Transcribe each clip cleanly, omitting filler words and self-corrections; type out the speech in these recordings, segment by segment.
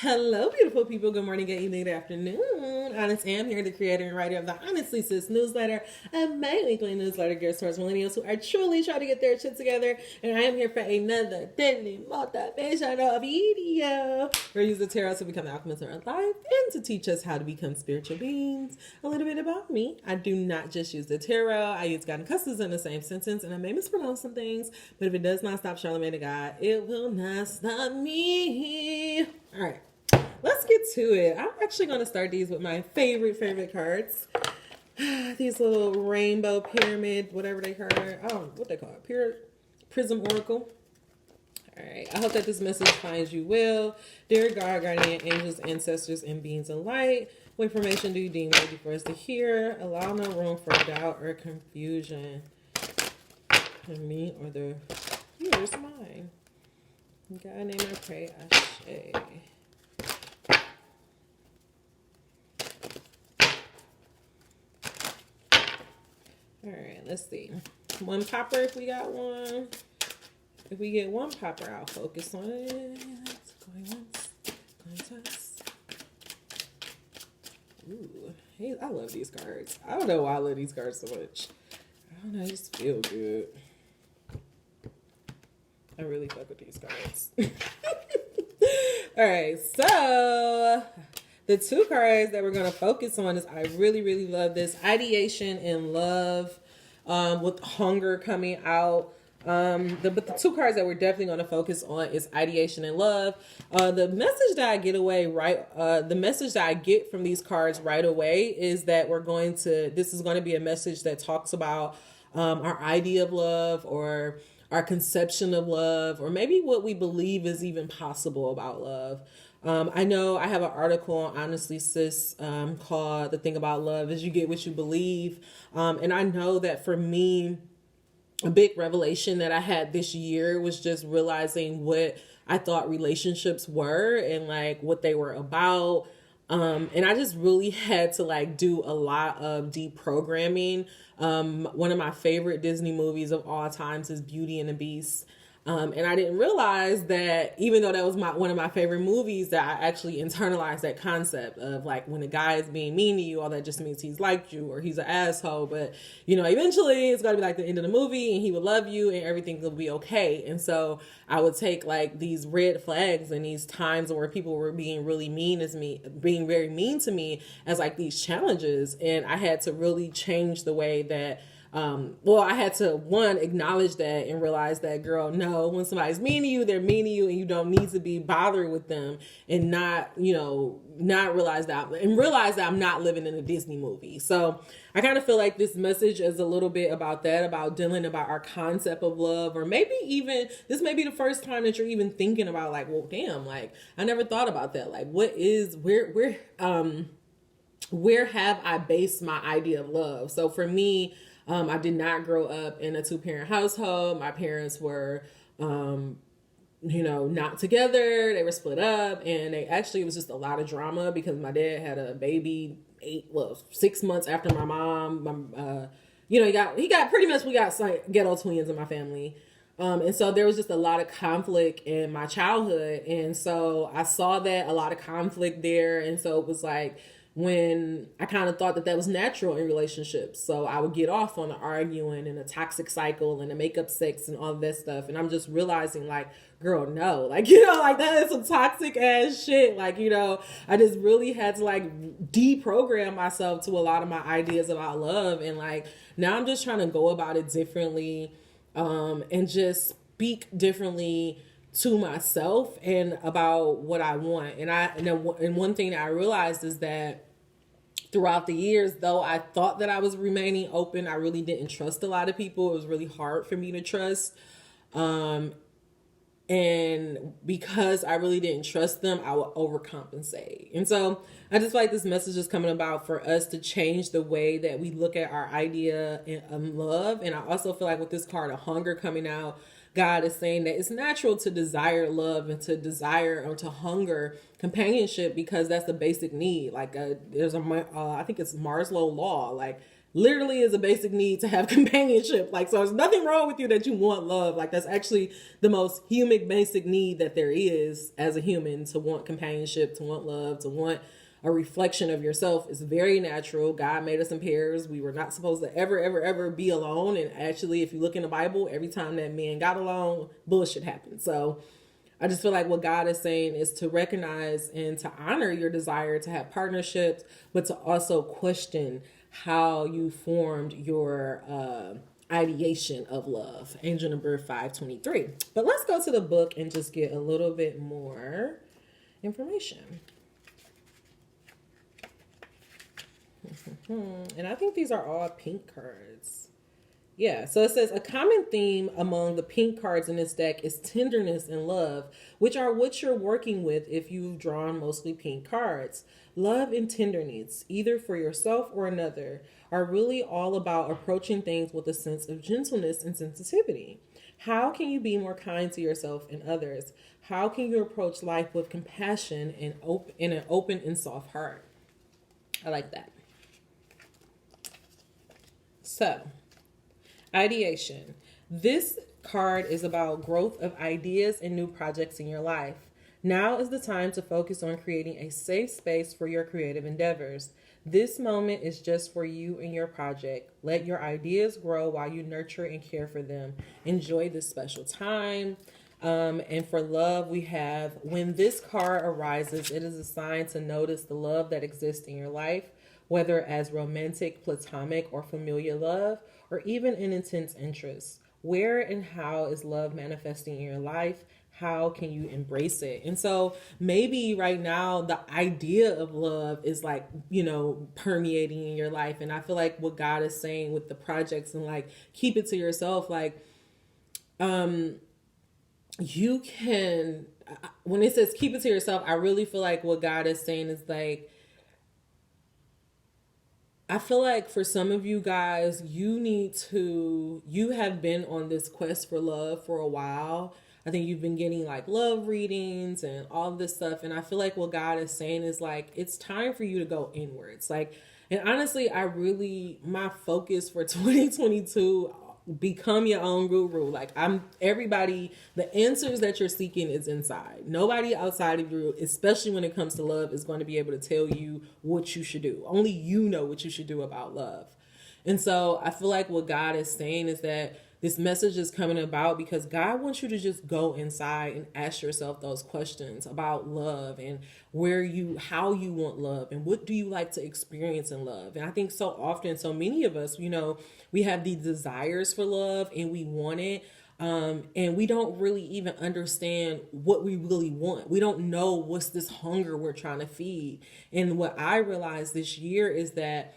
Hello, beautiful people. Good morning, good evening, good afternoon. Honest Am here, the creator and writer of the Honestly Sis newsletter, my weekly newsletter geared towards millennials who are truly trying to get their shit together. And I am here for another daily motivational video. We're using the tarot to become the alchemists of our life and to teach us how to become spiritual beings. A little bit about me. I do not just use the tarot. I use God and customs in the same sentence, and I may mispronounce some things, but if it does not stop Charlamagne the God, it will not stop me. All right, let's get to it. I'm actually going to start these with my favorite cards. These little rainbow pyramid, whatever they call it. I don't know what they call it. Prism Oracle. All right, I hope that this message finds you well. Dear God, guardian angels, ancestors, and beings of light, what information do you deem worthy for us to hear? Allow no room for doubt or confusion. In me or the hearer's mind. In God's name I pray, Ashe. All right, let's see. One popper if we got one. If we get one popper, I'll focus on it. Going once, going twice. Ooh, hey, I love these cards. I don't know why I love these cards so much. I don't know, I just feel good. I really fuck with these cards. All right, so the two cards that we're going to focus on is, I really love this, ideation and love, with hunger coming out. But the two cards that we're definitely going to focus on is ideation and love. The message that I get the message that I get from these cards right away is that this is going to be a message that talks about our idea of love, or our conception of love, or maybe what we believe is even possible about love. I know I have an article on Honestly Sis called The Thing About Love Is You Get What You Believe. And I know that for me, a big revelation that I had this year was just realizing what I thought relationships were and like what they were about. And I just really had to do a lot of deprogramming. One of my favorite Disney movies of all times is Beauty and the Beast. And I didn't realize that, even though that was one of my favorite movies, that I actually internalized that concept of when a guy is being mean to you, all that just means he's liked you or he's an asshole. But, eventually it's going to be the end of the movie and he would love you and everything will be okay. And so I would take these red flags and these times where people were being really being very mean to me as these challenges. And I had to really change the way that I had to, one, acknowledge that and realize that, girl, no, when somebody's mean to you, they're mean to you and you don't need to be bothered with them, and not realize that I'm not living in a Disney movie. So I kind of feel like this message is a little bit about that, about dealing about our concept of love, or maybe even this may be the first time that you're even thinking about well, damn, I never thought about that. Where have I based my idea of love? So for me, I did not grow up in a two-parent household. My parents were, not together. They were split up, and it was just a lot of drama because my dad had a baby 6 months after my mom. We got ghetto twins in my family. And so there was just a lot of conflict in my childhood. And so I saw that a lot of conflict there. And so it was when I kind of thought that was natural in relationships. So I would get off on the arguing and a toxic cycle and the makeup sex and all that stuff. And I'm just realizing girl, no, that is some toxic ass shit. I just really had to deprogram myself to a lot of my ideas about love. And now I'm just trying to go about it differently, and just speak differently to myself and about what I want. And one thing that I realized is that throughout the years, though I thought that I was remaining open, I really didn't trust a lot of people. It was really hard for me to trust. And because I really didn't trust them, I would overcompensate. And so I just feel like this message is coming about for us to change the way that we look at our idea of love. And I also feel with this card of hunger coming out, God is saying that it's natural to desire love and to desire or to hunger companionship, because that's the basic need. There's I think it's Maslow's law. literally is a basic need to have companionship. Like, so there's nothing wrong with you that you want love. Like, that's actually the most human basic need that there is as a human, to want companionship, to want love, to want a reflection of yourself. Is very natural. God made us in pairs. We were not supposed to ever be alone. And actually, if you look in the Bible, every time that men got alone, bullshit happened. So I just feel like what God is saying is to recognize and to honor your desire to have partnerships, but to also question how you formed your ideation of love. Angel number 523. But let's go to the book and just get a little bit more information. And I think these are all pink cards. Yeah, so it says a common theme among the pink cards in this deck is tenderness and love, which are what you're working with if you've drawn mostly pink cards. Love and tenderness, either for yourself or another, are really all about approaching things with a sense of gentleness and sensitivity. How can you be more kind to yourself and others? How can you approach life with compassion and in an open and soft heart? I like that. So, ideation. This card is about growth of ideas and new projects in your life. Now is the time to focus on creating a safe space for your creative endeavors. This moment is just for you and your project. Let your ideas grow while you nurture and care for them. Enjoy this special time. And for love, we have, when this card arises, it is a sign to notice the love that exists in your life, whether as romantic, platonic, or familiar love, or even an intense interest. Where and how is love manifesting in your life? How can you embrace it? And so maybe right now the idea of love is like, permeating in your life. And I feel like what God is saying with the projects and like, keep it to yourself. Like, you can, when it says keep it to yourself, I really feel like what God is saying is like, I feel like for some of you guys, you have been on this quest for love for a while. I think you've been getting like love readings and all this stuff. And I feel like what God is saying is like, it's time for you to go inwards. Like, and honestly, my focus for 2022, become your own guru. Like, the answers that you're seeking is inside. Nobody outside of you, especially when it comes to love, is going to be able to tell you what you should do. Only you know what you should do about love. And so I feel like what God is saying is that this message is coming about because God wants you to just go inside and ask yourself those questions about love and how you want love and what do you like to experience in love. And I think so often, so many of us, we have these desires for love and we want it. And we don't really even understand what we really want. We don't know what's this hunger we're trying to feed. And what I realized this year is that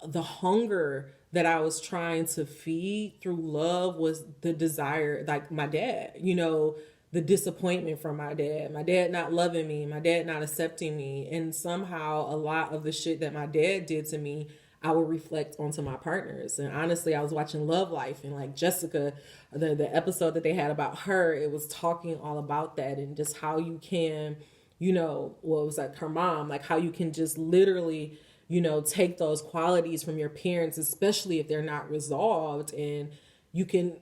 the hunger that I was trying to feed through love was the desire, like my dad, the disappointment from my dad not loving me, my dad not accepting me. And somehow a lot of the shit that my dad did to me, I would reflect onto my partners. And honestly, I was watching Love Life and like Jessica, the episode that they had about her, it was talking all about that and just how you can, it was like her mom, like how you can just literally take those qualities from your parents, especially if they're not resolved, and you can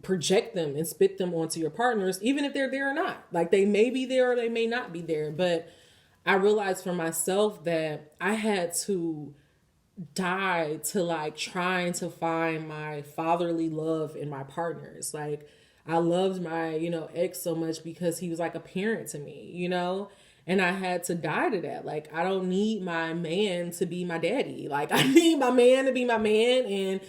project them and spit them onto your partners, even if they're there or not. Like, they may be there or they may not be there. But I realized for myself that I had to die to like trying to find my fatherly love in my partners. Like, I loved my, ex so much because he was like a parent to me, And I had to die to that. Like, I don't need my man to be my daddy. Like, I need my man to be my man. And,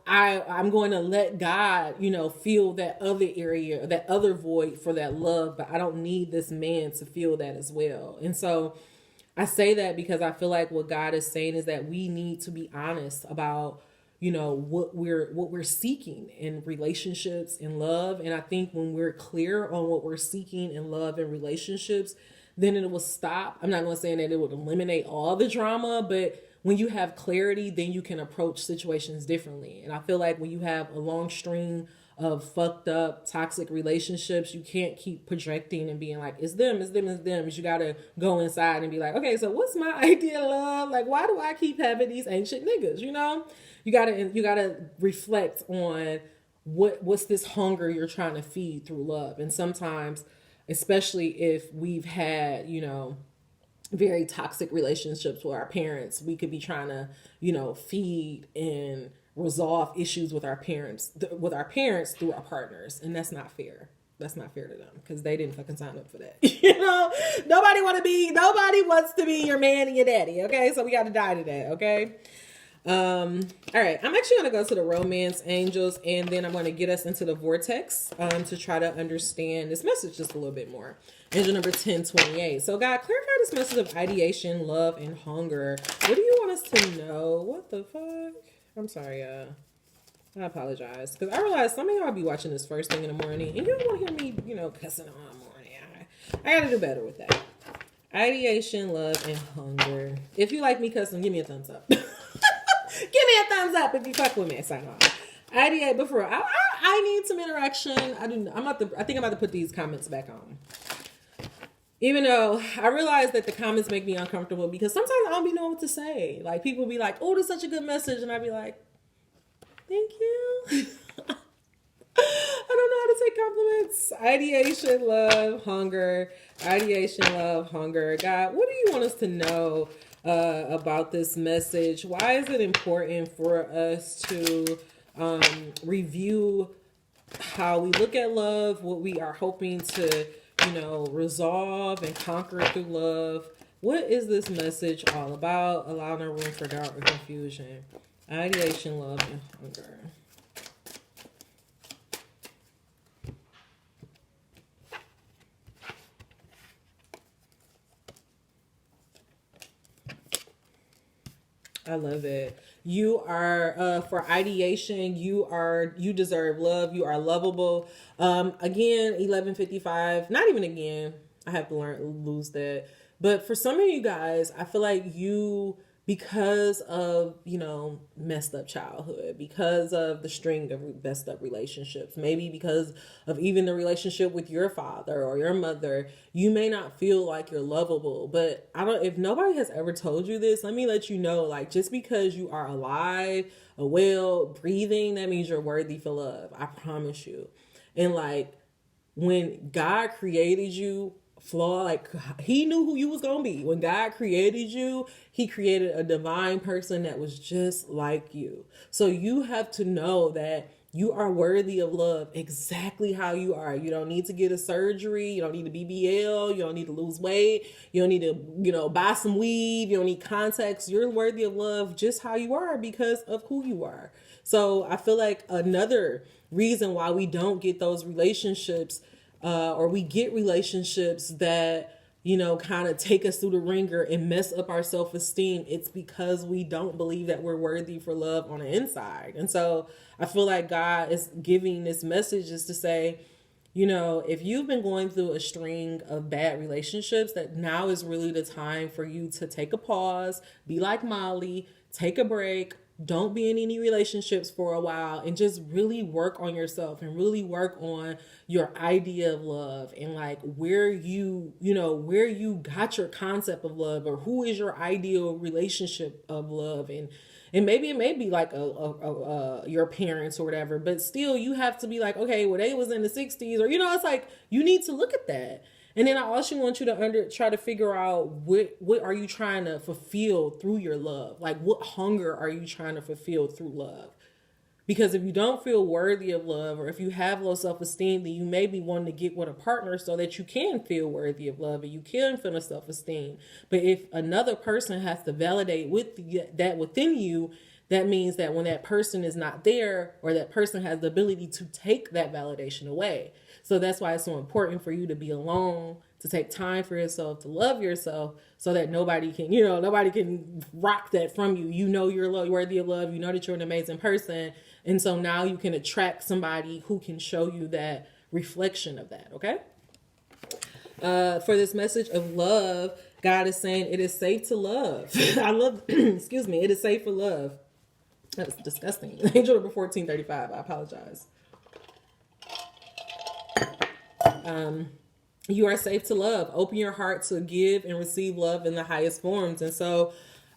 I'm going to let God, feel that other area, that other void for that love. But I don't need this man to feel that as well. And so I say that because I feel like what God is saying is that we need to be honest about, what we're seeking in relationships and love. And I think when we're clear on what we're seeking in love and relationships, then it will stop. I'm not going to say that it would eliminate all the drama, but when you have clarity, then you can approach situations differently. And I feel like when you have a long string of fucked up toxic relationships, you can't keep projecting and being like, it's them, it's them, it's them. You gotta go inside and be like, okay, so what's my idea of love? Like, why do I keep having these ancient niggas? You know, you gotta reflect on what's this hunger you're trying to feed through love. And sometimes, especially if we've had, you know, very toxic relationships with our parents, we could be trying to, you know, feed and resolve issues with our parents through our partners, and that's not fair. That's not fair to them because they didn't fucking sign up for that. You know, nobody wants to be your man and your daddy. Okay, so we got to die to that. Okay. All right, I'm actually going to go to the romance angels, and then I'm going to get us into the vortex to try to understand this message just a little bit more. Angel number 1028. So God, clarify this message of ideation, love, and hunger. What do you want us to know? What the fuck? I'm sorry, I apologize. Because I realize some of y'all be watching this first thing in the morning, and you don't want to hear me, you know, cussing all morning. I got to do better with that. Ideation, love, and hunger. If you like me cussing, give me a thumbs up. Give me a thumbs up if you fuck with me. Sign off. Ideate, but for real, I need some interaction. I think I'm about to put these comments back on. Even though I realize that the comments make me uncomfortable because sometimes I don't be knowing what to say. Like people be like, "Oh, that's such a good message," and I be like, "Thank you." I don't know how to take compliments. Ideation, love, hunger. Ideation, love, hunger. God, what do you want us to know about this message? Why is it important for us to review how we look at love, what we are hoping to, you know, resolve and conquer through love? What is this message all about? Allow no room for doubt or confusion. Ideation, love, and hunger. I love it. You are for ideation. You deserve love. You are lovable. Again, 1155. Not even again. I have to lose that. But for some of you guys, I feel like you, because of, you know, messed up childhood, because of the string of messed up relationships, maybe because of even the relationship with your father or your mother, you may not feel like you're lovable. But if nobody has ever told you this, let me let you know, like, just because you are alive, well, breathing, that means you're worthy for love. I promise you. And like, when God created you, like he knew who you was gonna be. When God created you, he created a divine person that was just like you. So you have to know that you are worthy of love exactly how you are. You don't need to get a surgery. You don't need a BBL. You don't need to lose weight. You don't need to, you know, buy some weave. You don't need contacts. You're worthy of love just how you are because of who you are. So I feel like another reason why we don't get those relationships or we get relationships that, you know, kind of take us through the ringer and mess up our self-esteem, it's because we don't believe that we're worthy for love on the inside. And so I feel like God is giving this message is to say, you know, if you've been going through a string of bad relationships, that now is really the time for you to take a pause, be like Molly, take a break. Don't be in any relationships for a while and just really work on yourself and really work on your idea of love and like where you got your concept of love or who is your ideal relationship of love. And maybe it may be like your parents or whatever, but still you have to be like, okay, well, they was in the 60s or, you know, it's like you need to look at that. And then I also want you to try to figure out what are you trying to fulfill through your love? Like what hunger are you trying to fulfill through love? Because if you don't feel worthy of love or if you have low self-esteem, then you may be wanting to get with a partner so that you can feel worthy of love and you can feel a self-esteem. But if another person has to validate that within you, that means that when that person is not there or that person has the ability to take that validation away. So that's why it's so important for you to be alone, to take time for yourself, to love yourself so that nobody can rock that from you. You know you're worthy of love. You know that you're an amazing person. And so now you can attract somebody who can show you that reflection of that, okay? For this message of love, God is saying it is safe to love. Excuse me, it is safe for love. That was disgusting. Angel number 1435, I apologize. You are safe to love. Open your heart to give and receive love in the highest forms. And so,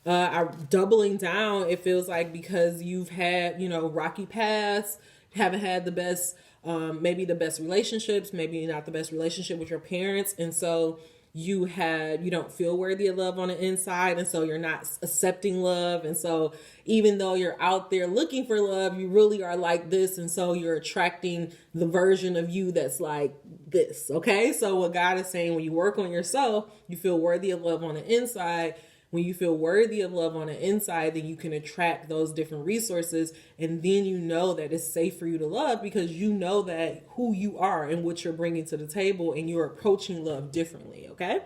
doubling down, it feels like because you've had, rocky paths, haven't had the best, maybe the best relationships, maybe not the best relationship with your parents. And so you don't feel worthy of love on the inside. And so you're not accepting love. And so even though you're out there looking for love, you really are like this. And so you're attracting the version of you that's like this. Okay. So what God is saying, when you work on yourself, you feel worthy of love on the inside. When you feel worthy of love on the inside, then you can attract those different resources. And then you know that it's safe for you to love because you know that who you are and what you're bringing to the table, and you're approaching love differently. Okay.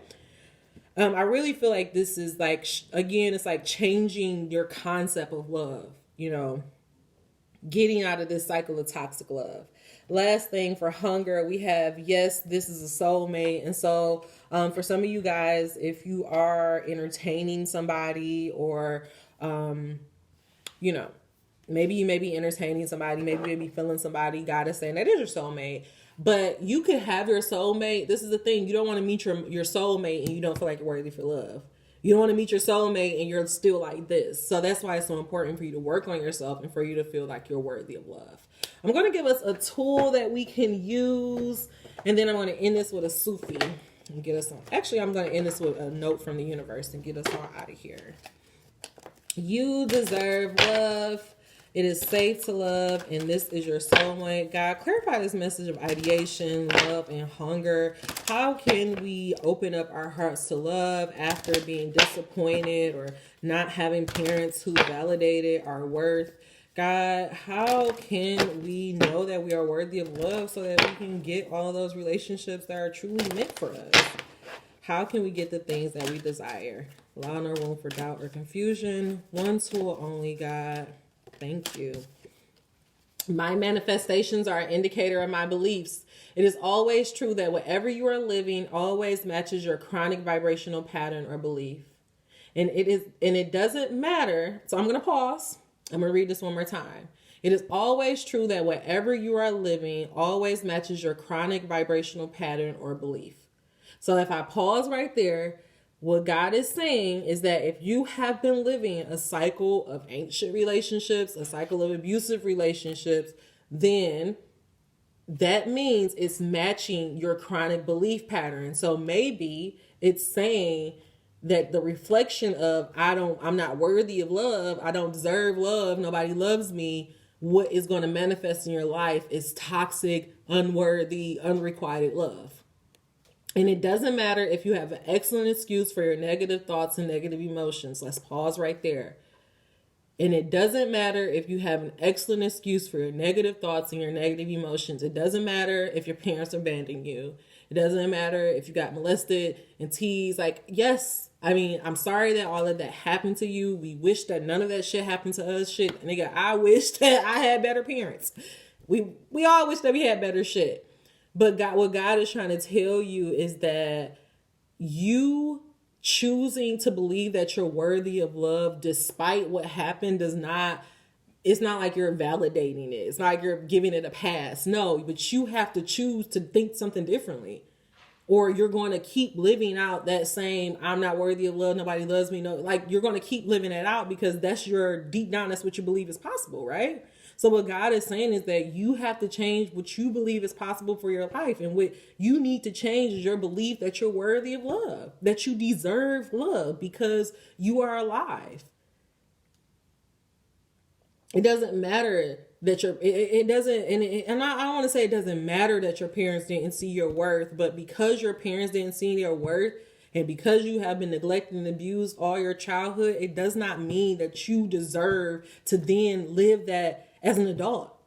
I really feel like this is like, again, it's like changing your concept of love, getting out of this cycle of toxic love. Last thing for hunger, we have, yes, this is a soulmate. And so for some of you guys, if you are entertaining somebody or, maybe you may be entertaining somebody, maybe you may be feeling somebody, God is saying that is your soulmate. But you could have your soulmate. This is the thing. You don't want to meet your soulmate and you don't feel like you're worthy for love. You don't want to meet your soulmate and you're still like this. So that's why it's so important for you to work on yourself and for you to feel like you're worthy of love. I'm going to give us a tool that we can use. And then I'm going to end this with a Sufi and get us on. Actually, I'm going to end this with a note from the universe and get us all out of here. You deserve love. It is safe to love, and this is your soulmate. God, clarify this message of ideation, love, and hunger. How can we open up our hearts to love after being disappointed or not having parents who validated our worth? God, how can we know that we are worthy of love so that we can get all of those relationships that are truly meant for us? How can we get the things that we desire? Allow no room for doubt or confusion. One tool only, God. Thank you. My manifestations are an indicator of my beliefs. It is always true that whatever you are living always matches your chronic vibrational pattern or belief. And it doesn't matter. So I'm going to pause. I'm going to read this one more time. It is always true that whatever you are living always matches your chronic vibrational pattern or belief. So if I pause right there, what God is saying is that if you have been living a cycle of ancient relationships, a cycle of abusive relationships, then that means it's matching your chronic belief pattern. So maybe it's saying that the reflection of I'm not worthy of love, I don't deserve love, nobody loves me, what is going to manifest in your life is toxic, unworthy, unrequited love. And it doesn't matter if you have an excellent excuse for your negative thoughts and negative emotions. Let's pause right there. And it doesn't matter if you have an excellent excuse for your negative thoughts and your negative emotions. It doesn't matter if your parents abandoned you. It doesn't matter if you got molested and teased. Like, yes, I'm sorry that all of that happened to you. We wish that none of that shit happened to us. Shit, nigga, I wish that I had better parents. We all wish that we had better shit. But what God is trying to tell you is that you choosing to believe that you're worthy of love despite what happened it's not like you're validating it. It's not like you're giving it a pass. No, but you have to choose to think something differently. Or you're going to keep living out that same, I'm not worthy of love, nobody loves me. No, like you're going to keep living it out because that's deep down, that's what you believe is possible, right? So what God is saying is that you have to change what you believe is possible for your life. And what you need to change is your belief that you're worthy of love, that you deserve love because you are alive. It doesn't matter that I don't want to say it doesn't matter that your parents didn't see your worth, but because your parents didn't see your worth and because you have been neglected and abused all your childhood, it does not mean that you deserve to then live that as an adult.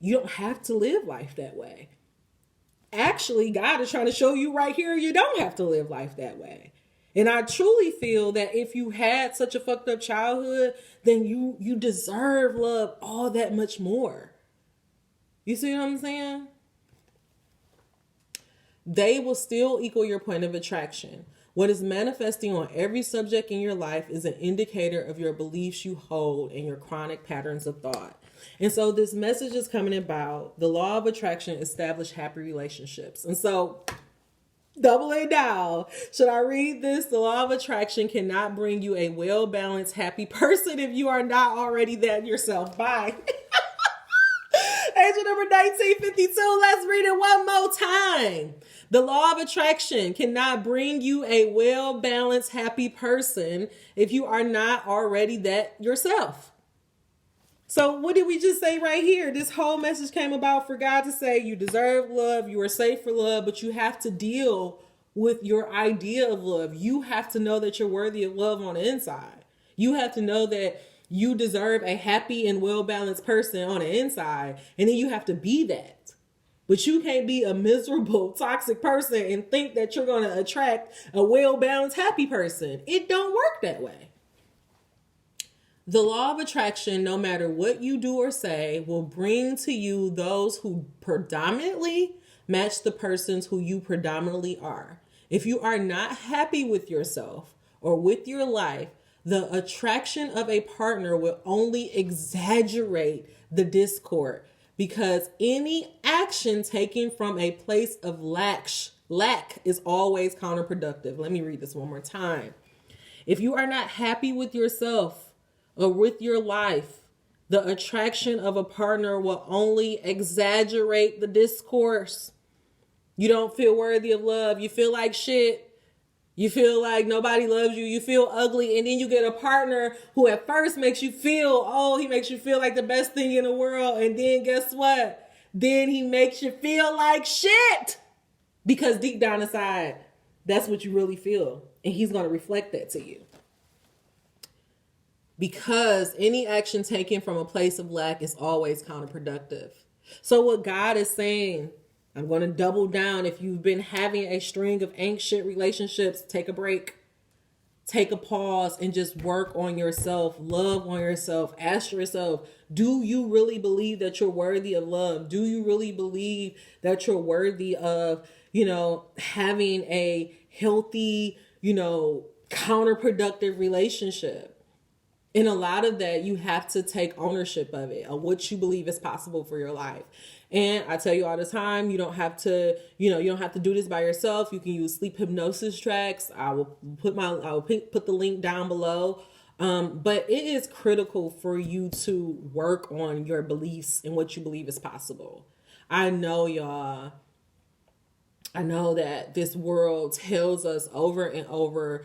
You don't have to live life that way. Actually, God is trying to show you right here, you don't have to live life that way. And I truly feel that if you had such a fucked up childhood, then you deserve love all that much more. You see what I'm saying? They will still equal your point of attraction. What is manifesting on every subject in your life is an indicator of your beliefs you hold and your chronic patterns of thought. And so this message is coming about the law of attraction establish happy relationships. And so doubling down, should I read this? The law of attraction cannot bring you a well-balanced, happy person if you are not already that yourself. Bye. Angel number 1952. Let's read it one more time. The law of attraction cannot bring you a well-balanced, happy person if you are not already that yourself. So what did we just say right here? This whole message came about for God to say you deserve love, you are safe for love, but you have to deal with your idea of love. You have to know that you're worthy of love on the inside. You have to know that you deserve a happy and well-balanced person on the inside, and then you have to be that. But you can't be a miserable, toxic person and think that you're going to attract a well-balanced, happy person. It don't work that way. The law of attraction, no matter what you do or say, will bring to you those who predominantly match the persons who you predominantly are. If you are not happy with yourself or with your life, the attraction of a partner will only exaggerate the discord, because any action taken from a place of lack is always counterproductive. Let me read this one more time. If you are not happy with yourself or with your life, the attraction of a partner will only exaggerate the discourse. You don't feel worthy of love. You feel like shit. You feel like nobody loves you. You feel ugly. And then you get a partner who at first makes you feel, he makes you feel like the best thing in the world. And then guess what? Then he makes you feel like shit. Because deep down inside, that's what you really feel. And he's going to reflect that to you. Because any action taken from a place of lack is always counterproductive. So what God is saying, I'm going to double down. If you've been having a string of anxious relationships, take a break, take a pause, and just work on yourself. Love on yourself. Ask yourself, do you really believe that you're worthy of love? Do you really believe that you're worthy of, having a healthy, counterproductive relationship? And a lot of that, you have to take ownership of it, of what you believe is possible for your life. And I tell you all the time, you don't have to do this by yourself. You can use sleep hypnosis tracks. I will put the link down below. But it is critical for you to work on your beliefs and what you believe is possible. I know, y'all. I know that this world tells us over and over,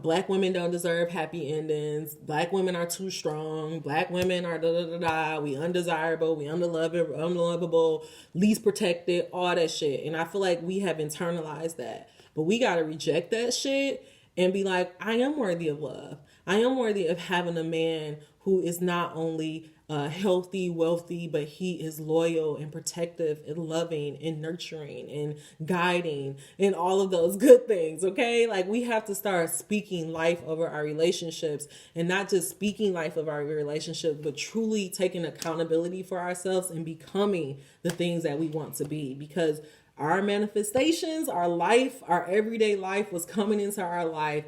Black women don't deserve happy endings. Black women are too strong. Black women are we undesirable, we unlovable, least protected, all that shit. And I feel like we have internalized that. But we got to reject that shit and be like, I am worthy of love. I am worthy of having a man who is not only healthy, wealthy, but he is loyal and protective and loving and nurturing and guiding and all of those good things. Okay. Like, we have to start speaking life over our relationships, and not just speaking life of our relationship, but truly taking accountability for ourselves and becoming the things that we want to be, because our manifestations, our life, our everyday life, what's coming into our life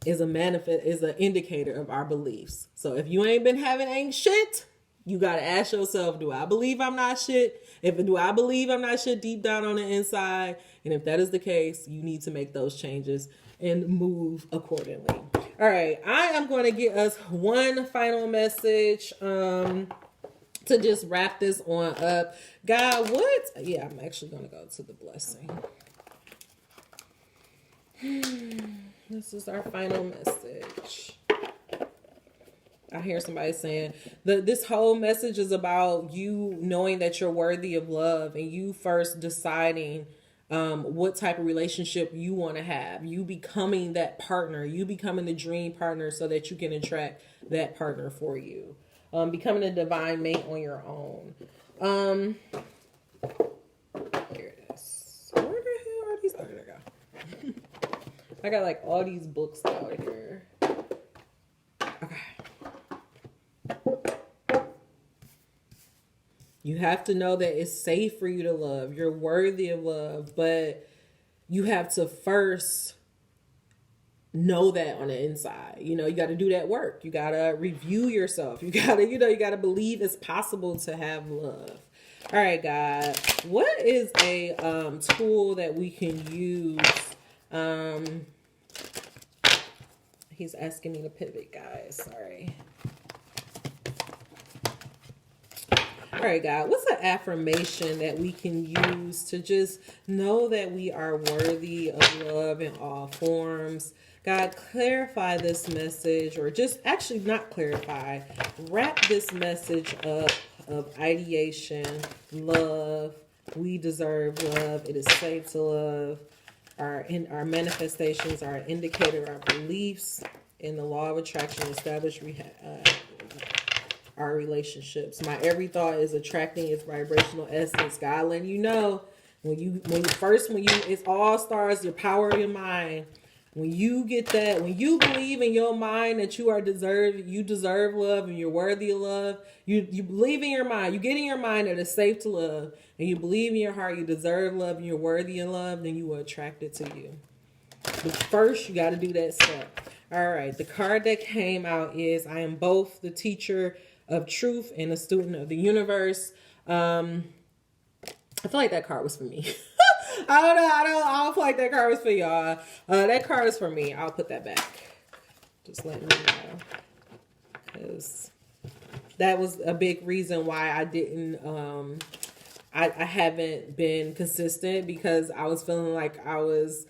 is an indicator of our beliefs. So if you ain't been having ain't shit, you got to ask yourself, do I believe I'm not shit? Do I believe I'm not shit deep down on the inside? And if that is the case, you need to make those changes and move accordingly. All right. I am going to get us one final message to just wrap this on up. God, I'm actually going to go to the blessing. This is our final message. I hear somebody saying this whole message is about you knowing that you're worthy of love, and you first deciding what type of relationship you want to have. You becoming that partner, you becoming the dream partner so that you can attract that partner for you. Becoming a divine mate on your own. Here it is. Where the hell are these? Oh, there they go. I got like all these books out here. Okay. You have to know that it's safe for you to love. You're worthy of love, but you have to first know that on the inside. You know, you got to do that work. You got to review yourself. You got to, you got to believe it's possible to have love. All right, God, what is a tool that we can use? He's asking me to pivot, guys. Sorry. All right, God, what's an affirmation that we can use to just know that we are worthy of love in all forms? God, clarify this message, or just actually not clarify, wrap this message up of ideation, love. We deserve love. It is safe to love. Our manifestations are an indicator of our beliefs in the law of attraction established our relationships. My every thought is attracting its vibrational essence. God letting you know when it all starts, your power of your mind. When you get that, when you believe in your mind that you deserve love and you're worthy of love, you believe in your mind, you get in your mind that it's safe to love, and you believe in your heart you deserve love and you're worthy of love, then you will attract it to you. But first, you got to do that step. All right, the card that came out is I am both the teacher of truth and a student of the universe. I feel like that card was for me. I don't know. I don't feel like that card was for y'all. That card is for me. I'll put that back. Just letting you know. Because that was a big reason why I didn't, I haven't been consistent, because I was feeling like I was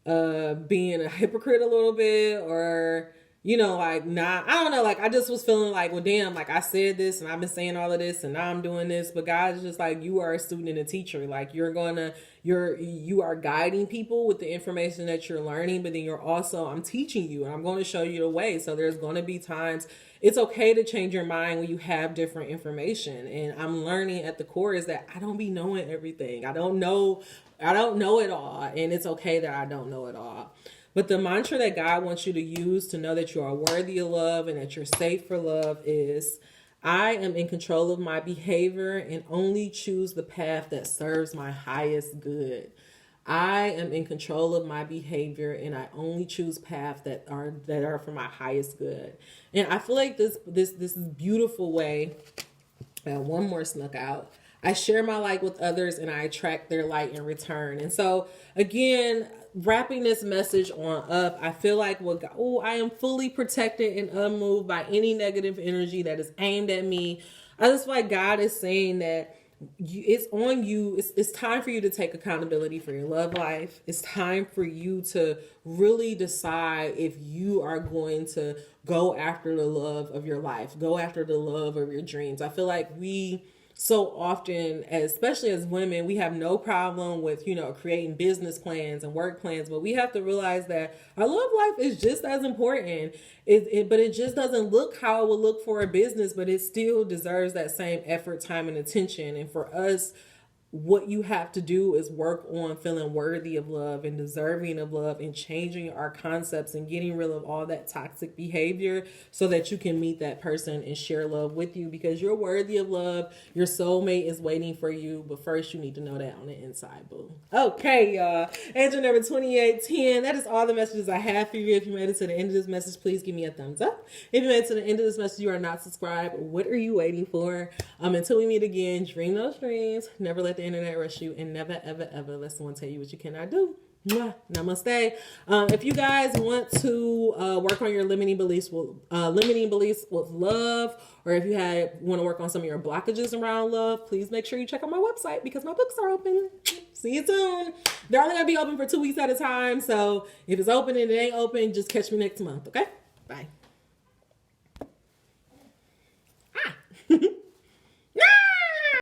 being a hypocrite a little bit, or like, I don't know, like I just was feeling like, well, damn, like I said this and I've been saying all of this and now I'm doing this, but God's just like, you are a student and a teacher. Like you are guiding people with the information that you're learning, but then I'm teaching you and I'm going to show you the way. So there's going to be times it's okay to change your mind when you have different information. And I'm learning at the core is that I don't be knowing everything. I don't know it all. And it's okay that I don't know it all. But the mantra that God wants you to use to know that you are worthy of love and that you're safe for love is, I am in control of my behavior and only choose the path that serves my highest good. I am in control of my behavior and I only choose paths that are for my highest good. And I feel like this is a beautiful way. One more snuck out. I share my light with others and I attract their light in return. And so again, wrapping this message on up, I feel like I am fully protected and unmoved by any negative energy that is aimed at me. I just feel like God is saying that it's on you. It's time for you to take accountability for your love life. It's time for you to really decide if you are going to go after the love of your life, go after the love of your dreams. I feel like we so often, especially as women, we have no problem with, creating business plans and work plans, but we have to realize that our love life is just as important. But it just doesn't look how it would look for a business, but it still deserves that same effort, time, and attention. And for us, what you have to do is work on feeling worthy of love and deserving of love and changing our concepts and getting rid of all that toxic behavior so that you can meet that person and share love with you, because you're worthy of love. Your soulmate is waiting for you, but first you need to know that on the inside, boo. Okay, y'all. Angel number 2810. That is all the messages I have for you. If you made it to the end of this message, please give me a thumbs up. If you made it to the end of this message, you are not subscribed. What are you waiting for? Until we meet again, dream those dreams. Never let the internet rush you, and never, ever, ever let someone tell you what you cannot do. Namaste. If you guys want to work on your limiting beliefs with love, or if you want to work on some of your blockages around love, please make sure you check out my website, because my books are open. See you soon. They're only going to be open for 2 weeks at a time. So if it's open and it ain't open, just catch me next month. Okay? Bye.